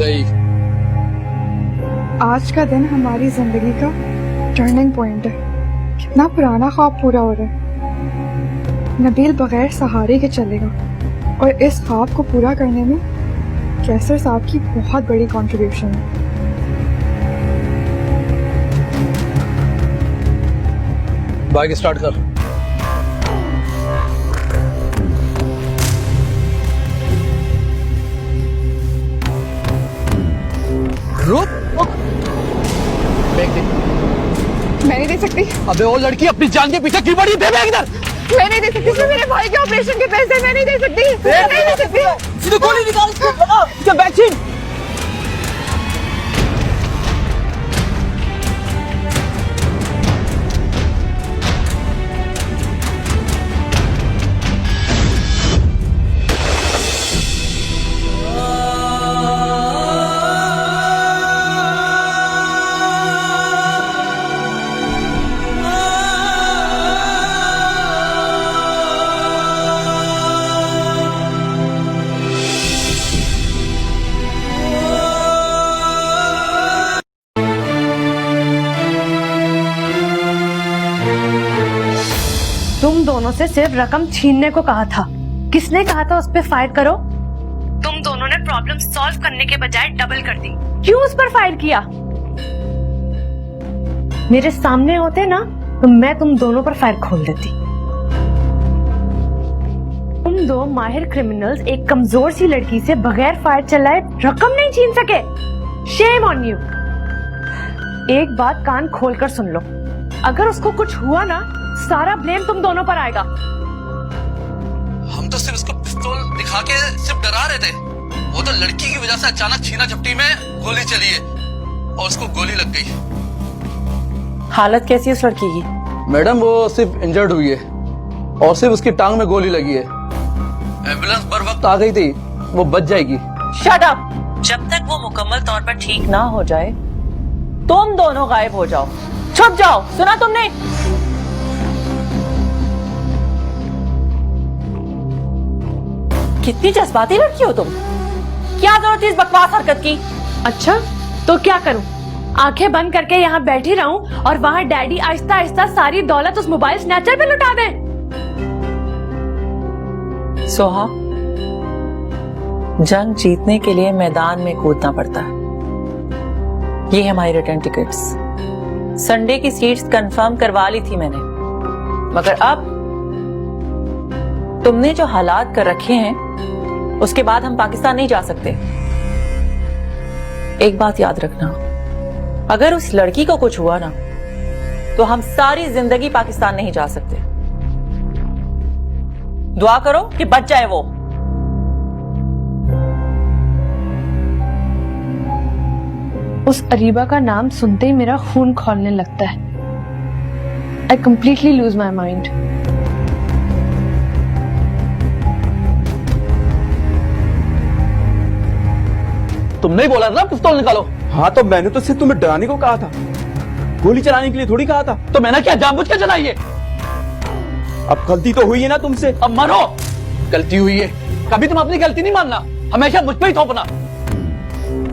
गई। आज का दिन हमारी जिंदगी का टर्निंग पॉइंट है। कितना पुराना ख्वाब पूरा हो रहा है। नबील बगैर सहारे के चलेगा और इस ख्वाब को पूरा करने में कैसर साहब की बहुत बड़ी कंट्रीब्यूशन है। बाइक स्टार्ट कर। रुक। मैं नहीं दे सकती। अबे वो लड़की अपनी जान के पीछे क्यों पड़ी? दे बैग इधर। मैं नहीं दे सकती। मेरे भाई के ऑपरेशन के पैसे मैं नहीं दे सकती। मैं नहीं दे सकती। सीधे गोली निकाल इसको। बैग छीन। तुम दोनों से सिर्फ रकम छीनने को कहा था। किसने कहा था उस पे फायर करो? तुम दोनों ने प्रॉब्लम सॉल्व करने के बजाय डबल कर दी। क्यों उस पर फायर किया? मेरे सामने होते ना तो मैं तुम दोनों पर फायर खोल देती। तुम दो माहिर क्रिमिनल्स एक कमजोर सी लड़की से बगैर फायर चलाए रकम नहीं छीन सके। Shame on you. एक बात कान खोलकर सुन लो, अगर उसको कुछ हुआ ना सारा ब्लेम तुम दोनों पर आएगा। हम तो सिर्फ उसको पिस्तौल दिखा के सिर्फ डरा रहे थे। वो तो लड़की की वजह से अचानक छीना झपटी में गोली चली है और उसको गोली लग गई। हालत कैसी है उस लड़की की? मैडम वो सिर्फ इंजर्ड हुई है और सिर्फ उसकी टांग में गोली लगी है। एम्बुलेंस बर वक्त आ गई थी, वो बच जाएगी। Shut up! जब तक वो मुकम्मल तौर पर ठीक ना हो जाए तुम दोनों गायब हो जाओ, छुप जाओ। सुना तुमने? कितनी जज्बाती लड़की हो तुम। क्या जरूरत थी इस बकवास हरकत की? अच्छा तो क्या करूं? आंखें बंद करके यहाँ बैठी रहूं और वहाँ डैडी आहिस्ता आहिस्ता सारी दौलत उस मोबाइल स्नैचर पे लुटा दें? सोहा, जंग जीतने के लिए मैदान में कूदना पड़ता है। ये है हमारी रिटर्न टिकट्स। संडे की सीट्स कंफर्म करवा ली थी मैंने, मगर अब तुमने जो हालात कर रखे हैं उसके बाद हम पाकिस्तान नहीं जा सकते। एक बात याद रखना, अगर उस लड़की को कुछ हुआ ना तो हम सारी जिंदगी पाकिस्तान नहीं जा सकते। दुआ करो कि बच जाए वो। उस अरीबा का नाम सुनते ही मेरा खून खौलने लगता है। I completely lose my mind. तुमने ही बोला था ना पिस्तौल निकालो। हाँ तो मैंने तो सिर्फ तुम्हें डराने को कहा था, गोली चलाने के लिए थोड़ी कहा था। तो मैंने क्या जानबूझ के चलाई है? अब गलती तो हुई है ना तुमसे। अब मानो गलती हुई है। कभी तुम अपनी गलती नहीं मानना, हमेशा मुझ पे ही थोपना।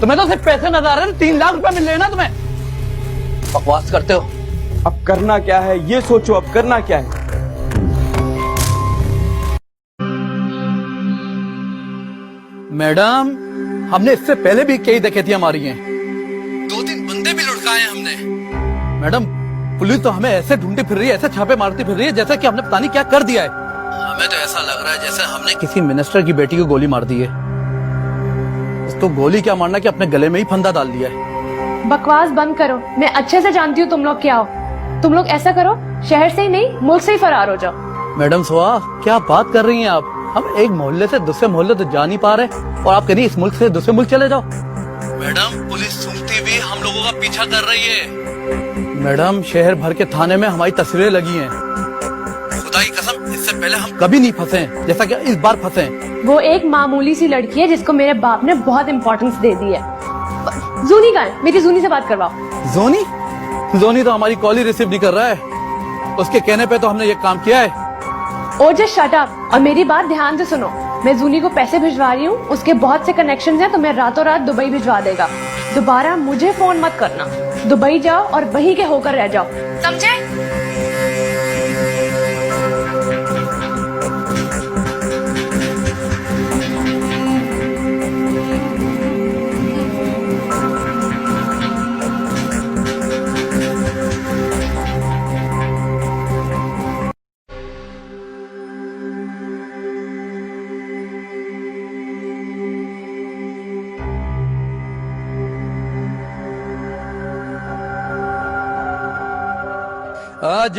तुम्हें तो सिर्फ पैसे नजर आ रहे हैं, 3 लाख रुपए मिल रहे हैं ना तुम्हें। बकवास करते हो। अब करना क्या है ये सोचो, अब करना क्या है। मैडम हमने इससे पहले भी कई डकैतियां मारी हैं, 2-3 बंदे भी लुढ़काए हैं हमने। मैडम पुलिस तो हमें ऐसे ढूंढती फिर रही है, ऐसे छापे मारती फिर रही है जैसे कि हमने पता नहीं क्या कर दिया है। हमें तो ऐसा लग रहा है जैसे हमने किसी मिनिस्टर की बेटी को गोली मार दी है। तो गोली क्या मारना कि अपने गले में ही फंदा डाल दिया है। बकवास बंद करो। मैं अच्छे से जानती हूँ तुम लोग क्या हो। तुम लोग ऐसा करो, शहर से ही नहीं मुल्क से ही फरार हो जाओ। मैडम सोहा क्या बात कर रही हैं आप? हम एक मोहल्ले से दूसरे मोहल्ले तो जा नहीं पा रहे और आप कह रही इस मुल्क से दूसरे मुल्क चले जाओ। मैडम पुलिस सूंघती भी हम लोगों का पीछा कर रही है। मैडम शहर भर के थाने में हमारी तस्वीरें लगी हैं। खुदा की कसम इससे पहले हम कभी नहीं फंसे जैसा कि इस बार फंसे। वो एक मामूली सी लड़की है जिसको मेरे बाप ने बहुत इम्पोर्टेंस दे दी है। जूनी कहाँ है? मेरी जूनी से बात करवाओ। जोनी? जोनी तो हमारी कॉल ही रिसीव नहीं कर रहा है। उसके कहने पे तो हमने ये काम किया है। और जस्ट शट अप और मेरी बात ध्यान से सुनो। मैं जूनी को पैसे भिजवा रही हूँ, उसके बहुत से कनेक्शन हैं, तो मैं रातों रात दुबई भिजवा देगा। दोबारा मुझे फोन मत करना। दुबई जाओ और वहीं के होकर रह जाओ, समझे? आज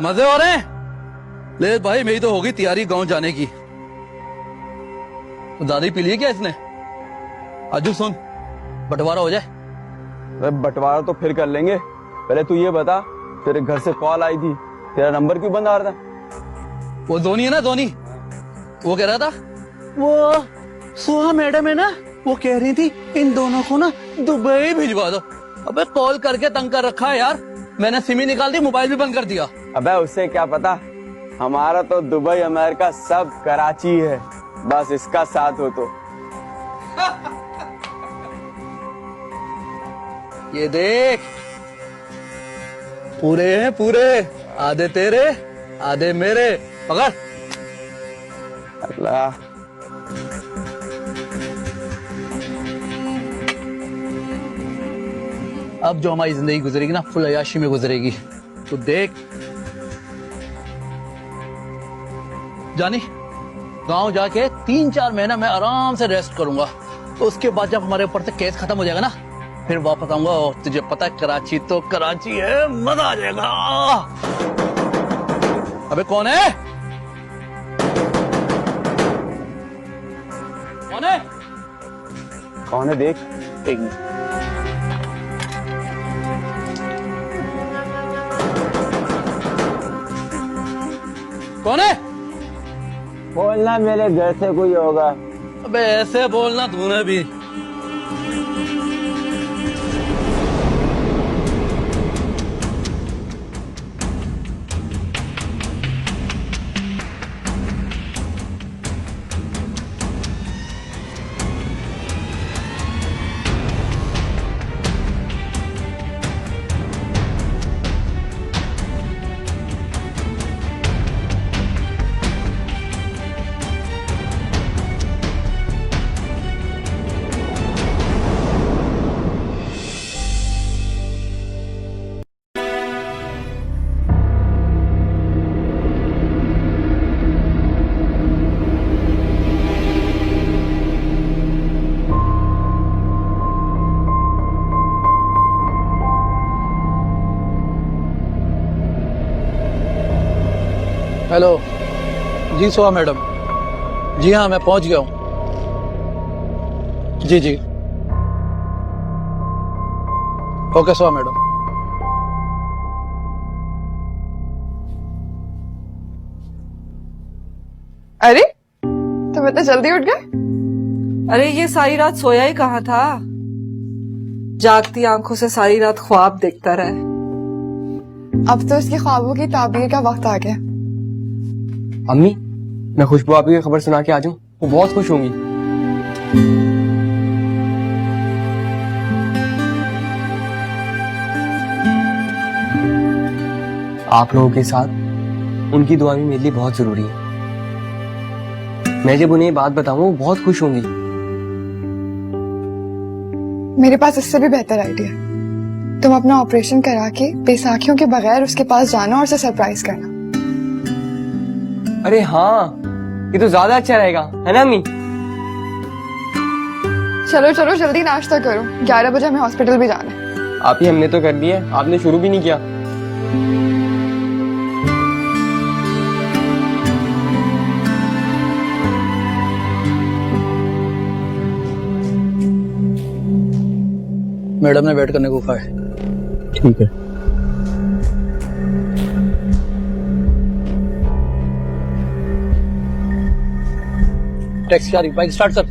मजे हो रहे हैं। ले भाई, मेरी तो होगी तैयारी गांव जाने की। दादी पी ली क्या इसने? आजू सुन, बंटवारा हो जाए। अरे बंटवारा तो फिर कर लेंगे, पहले तू ये बता, तेरे घर से कॉल आई थी, तेरा नंबर क्यों बंद आ रहा था? वो धोनी है ना, धोनी, वो कह रहा था, वो सोहा मैडम है ना, वो कह रही थी इन दोनों को ना दुबई भिजवा दो। अबे कॉल करके तंग कर रखा है यार। मैंने सिम ही निकाल दी, मोबाइल भी बंद कर दिया। अबे उससे क्या पता, हमारा तो दुबई अमेरिका सब कराची है, बस इसका साथ हो तो। ये देख, पूरे हैं पूरे, आधे तेरे आधे मेरे। पकड़। अल्लाह, अब जो हमारी जिंदगी गुजरेगी ना, फुल अयाशी में गुजरेगी। तो देख जानी, गांव जाके 3-4 महीना मैं आराम से रेस्ट करूंगा। तो उसके बाद जब हमारे ऊपर से केस खत्म हो जाएगा ना, फिर वापस आऊंगा। और तुझे पता है, कराची तो कराची है, मजा आ जाएगा। अबे कौन है? कौन है? कौन है देख। एक मिनट। कौन है? बोलना मेरे घर से कोई होगा। अबे ऐसे बोलना तूने भी। हेलो जी, सोहा मैडम। जी हाँ, मैं पहुंच गया हूँ। जी जी, ओके सोहा मैडम। अरे तुम इतना जल्दी उठ गए? अरे ये सारी रात सोया ही कहाँ था, जागती आंखों से सारी रात ख्वाब देखता रहे। अब तो इसके ख्वाबों की ताबीर का वक्त आ गया। अम्मी, मैं खुशबू आपकी खबर सुना के आ जाऊं, वो बहुत खुश होंगी। आप लोगों के साथ उनकी दुआ भी मेरे लिए बहुत जरूरी है। मैं जब उन्हें ये बात बताऊंगा, वो बहुत खुश होंगी। मेरे पास इससे भी बेहतर आइडिया है। तुम अपना ऑपरेशन करा के बेसाखियों के बगैर उसके पास जाना और उसे सरप्राइज करना। अरे हाँ, ये तो ज्यादा अच्छा रहेगा, है ना अम्मी? चलो चलो जल्दी नाश्ता करो, 11 बजे हमें हॉस्पिटल भी जाना है। आप ही, हमने तो कर दिया, आपने शुरू भी नहीं किया। मैडम ने वेट करने को कहा है। ठीक है। टैक्सी आ रही, बाइक स्टार्ट कर।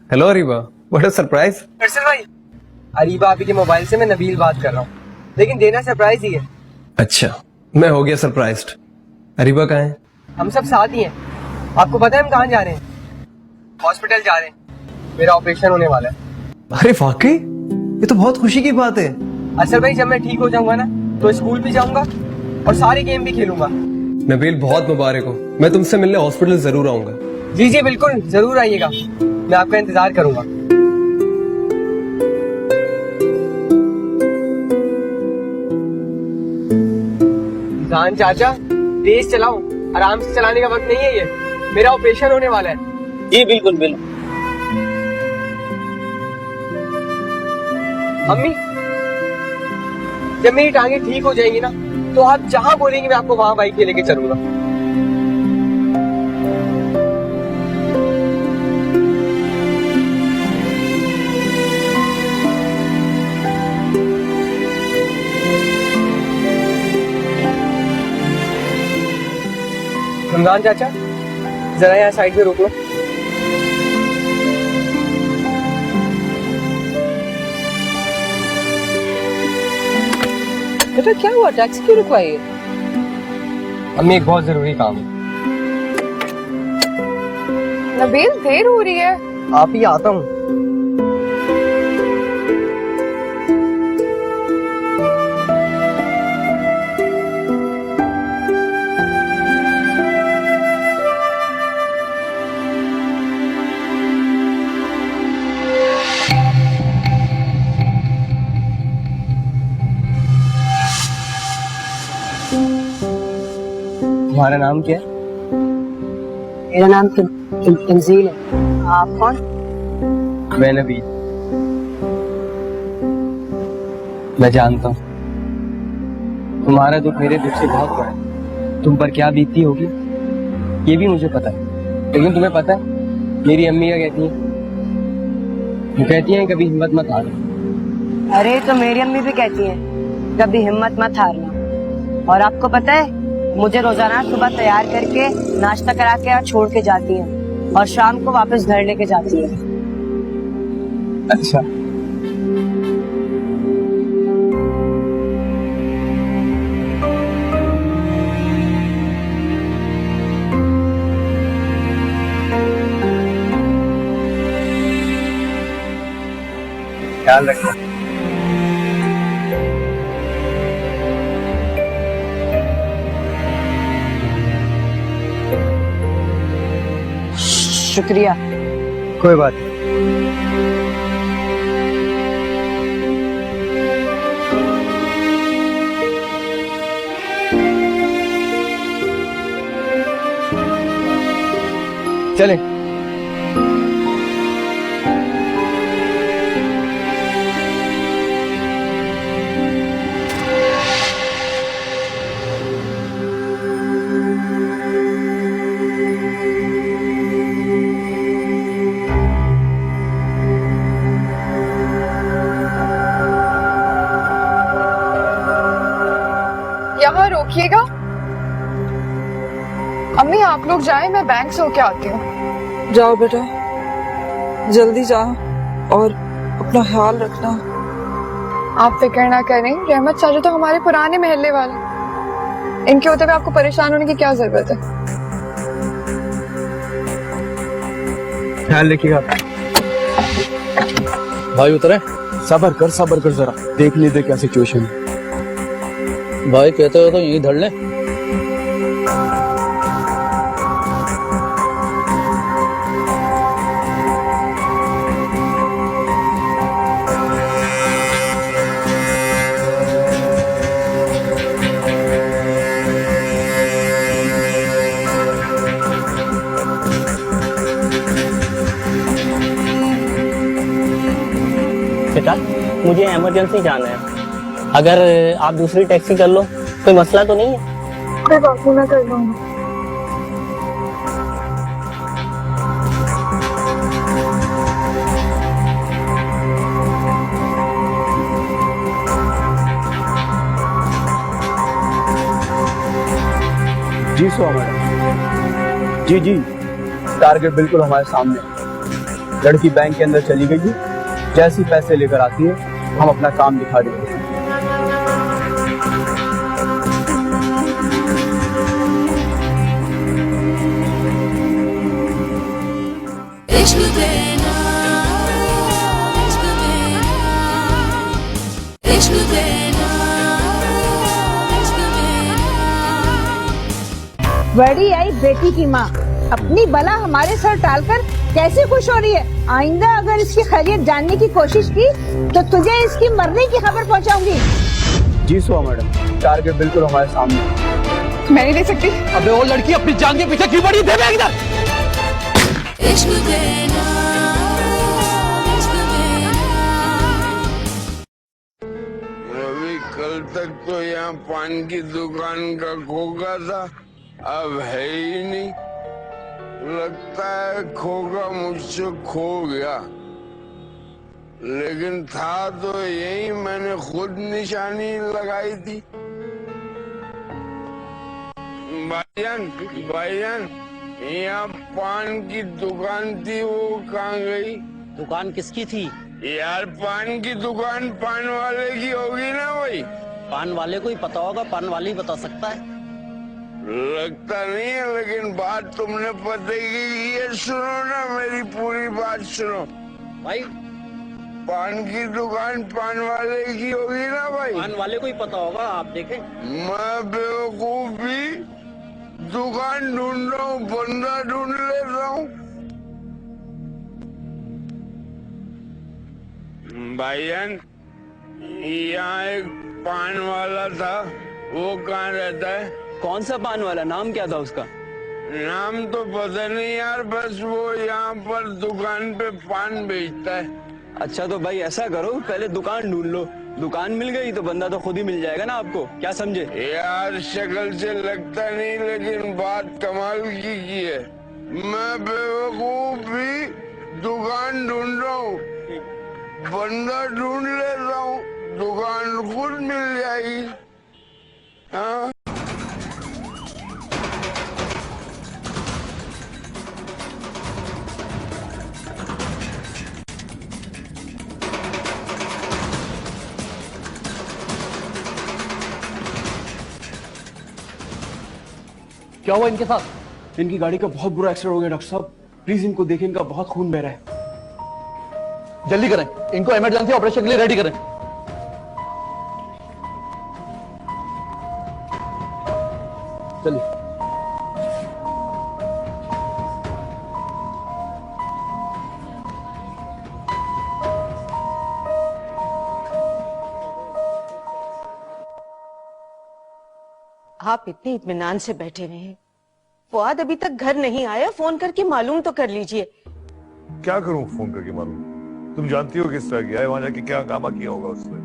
Hello Areeba, what a surprise. दरअसल भाई, अरीबा आपी के मोबाइल से मैं नबील बात कर रहा हूँ, लेकिन देना सरप्राइज ही है। अच्छा, मैं हो गया सरप्राइज्ड। अरीबा कहाँ है? हम सब साथ ही हैं। आपको पता है हम कहाँ जा रहे हैं? हॉस्पिटल जा रहे हैं, मेरा ऑपरेशन होने वाला है। अरे वाकई, ये तो बहुत खुशी की बात है। असल भाई, जब मैं ठीक हो जाऊंगा ना तो स्कूल भी जाऊंगा और सारे गेम भी खेलूंगा। नबील, बहुत मुबारक हो। मैं तुमसे मिलने हॉस्पिटल जरूर आऊंगा। जी जी बिल्कुल, जरूर आइएगा, मैं आपका इंतजार करूंगा। जान चाचा, तेज चलाओ, आराम से चलाने का वक्त नहीं है ये, मेरा ऑपरेशन होने वाला है। जी बिल्कुल बिल्कुल। अम्मी, जब मेरी टांगे ठीक हो जाएंगी ना तो आप जहां बोलेंगे मैं आपको वहां बाइक पे लेके चलूंगा। रमजान चाचा, जरा यहाँ साइड पे रोक लो। बेटा क्या हुआ, टैक्सी क्यों रुकवाई है? अम्मी, एक बहुत जरूरी काम है। नबील, देर हो रही है। आप ही, आता हूँ। तुम्हारा नाम क्या है? मेरा नाम तंजील है। आप कौन? मैं नबील। मैं जानता हूँ तुम्हारा दुख मेरे दुख से बहुत बड़ा है। तुम पर क्या बीतती होगी ये भी मुझे पता है, लेकिन तुम्हें पता है मेरी अम्मी क्या कहती है? वो कहती हैं कभी हिम्मत मत हारना। अरे तो मेरी अम्मी भी कहती है कभी हिम्मत मत हारना। और आपको पता है, मुझे रोजाना सुबह तैयार करके नाश्ता करा के और छोड़ के जाती है और शाम को वापस घर लेके जाती है। अच्छा, ख्याल रखना। शुक्रिया। कोई बात नहीं। चलें। यहाँ रोकिएगा। अम्मी, आप लोग जाएं, मैं बैंक से होके आती हूँ। जाओ बेटा, जल्दी जाओ और अपना ख्याल रखना। आप फिक्र ना करें, रहमत चाचा तो हमारे पुराने मोहल्ले वाले, इनके होते हुए आपको परेशान होने की क्या जरूरत है। ख्याल रखिएगा। भाई उतरे। सबर कर जरा, देख लेते क्या सिचुएशन है। भाई कहते हो तो यहीं धड़ ले। बेटा, मुझे इमरजेंसी जाना है, अगर आप दूसरी टैक्सी कर लो, कोई मसला तो नहीं है? कोई बात नहीं, मैं कर लूंगी। जी सो मैडम। जी टारगेट बिल्कुल हमारे सामने है। लड़की बैंक के अंदर चली गई है, जैसी पैसे लेकर आती है हम अपना काम दिखा देंगे। बड़ी आई बेटी की माँ अपनी बला हमारे सर टालकर कैसे खुश हो रही है। आइंदा अगर इसकी खैरियत जानने की कोशिश की तो तुझे इसकी मरने की खबर पहुँचाऊंगी। जी सुहा मैडम, टारगेट बिल्कुल हमारे सामने है। मैं नहीं दे सकती। अबे वो लड़की अपनी जान के पीछे क्यों पड़ी? दे इधर। रवि कल तक तो यहाँ पान की दुकान का खोखा था, अब है ही नहीं। लगता है खोखा मुझसे खो गया, लेकिन था तो यही, मैंने खुद निशानी लगाई थी। भाईजान यहाँ पान की दुकान थी, वो कहाँ गई? दुकान किसकी थी? यार पान की दुकान पान वाले की होगी ना भाई। पान वाले को ही पता होगा, पान वाले ही बता सकता है। लगता नहीं है, लेकिन बात तुमने पते की। ये सुनो ना, मेरी पूरी बात सुनो भाई। पान की दुकान पान वाले की होगी ना भाई। पान वाले को ही पता होगा, आप देखें। मैं बेवकूफ भी दुकान ढूंढ रहा हूँ, बंदा ढूंढ लेता हूँ। भाईजान यहाँ एक पान वाला था, वो कहाँ रहता है? कौन सा पान वाला? नाम क्या था उसका? नाम तो पता नहीं यार, बस वो यहाँ पर दुकान पे पान बेचता है। अच्छा तो भाई ऐसा करो, पहले दुकान ढूंढ लो, दुकान मिल गई तो बंदा तो खुद ही मिल जाएगा ना आपको, क्या समझे? यार शक्ल से लगता नहीं, लेकिन बात कमाल की है। मैं बेवकूफ भी दुकान ढूंढ रहा हूँ, बंदा ढूंढ लेता हूँ, दुकान खुद मिल जाएगी। हाँ क्या हुआ इनके साथ? इनकी गाड़ी का बहुत बुरा एक्सीडेंट हो गया डॉक्टर साहब, प्लीज इनको देखें, इनका बहुत खून बह रहा है। जल्दी करें, इनको इमरजेंसी ऑपरेशन के लिए रेडी करें। चलिए। आप इतने इत्मीनान से बैठे हुए हैं, फुआद अभी तक घर नहीं आया, फोन करके मालूम तो कर लीजिए। क्या करूं फोन करके मालूम? तुम जानती हो किस तरह गया है, वहां जाके क्या हंगामा किया होगा उसने।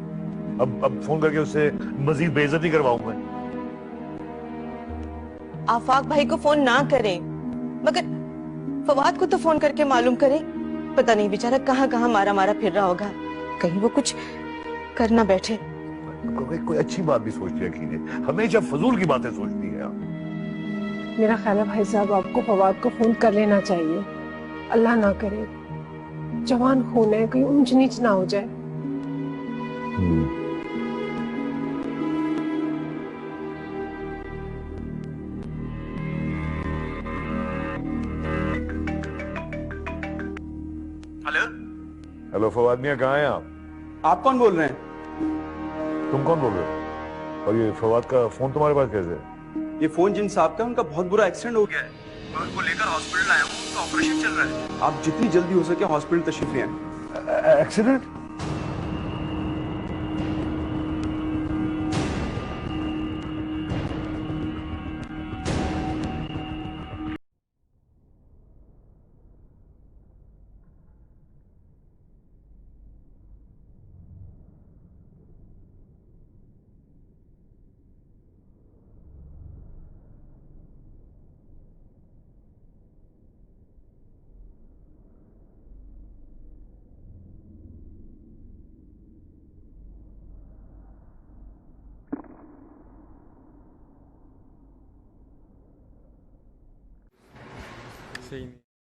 अब फोन करके उससे मजीद बेइज्जती करवाऊं मैं? आफाक भाई को फोन ना करें, मगर फवाद को तो फोन करके मालूम करें। पता नहीं बेचारा कहाँ कहाँ मारा मारा फिर रहा होगा, कहीं वो कुछ कर ना बैठे। कोई अच्छी बात भी सोचती है कीजिए, हमेशा फजूल की बातें सोचती है आप। मेरा ख्याल है भाई साहब आपको फवाद को फोन कर लेना चाहिए। अल्लाह ना करे, जवान खून है, कहीं ऊंच नीच ना हो जाए। हेलो फवाद मियां, कहाँ हैं आप? आप कौन बोल रहे हैं? तुम कौन बोल रहे हो? और ये फवाद का फोन तुम्हारे पास कैसे है? ये फोन जिन साहब का, उनका बहुत बुरा एक्सीडेंट हो गया है, मैं उनको लेकर हॉस्पिटल आया हूँ, उनका ऑपरेशन चल रहा है। आप जितनी जल्दी हो सके हॉस्पिटल तशरीफ ले आए। एक्सीडेंट? सही नहीं।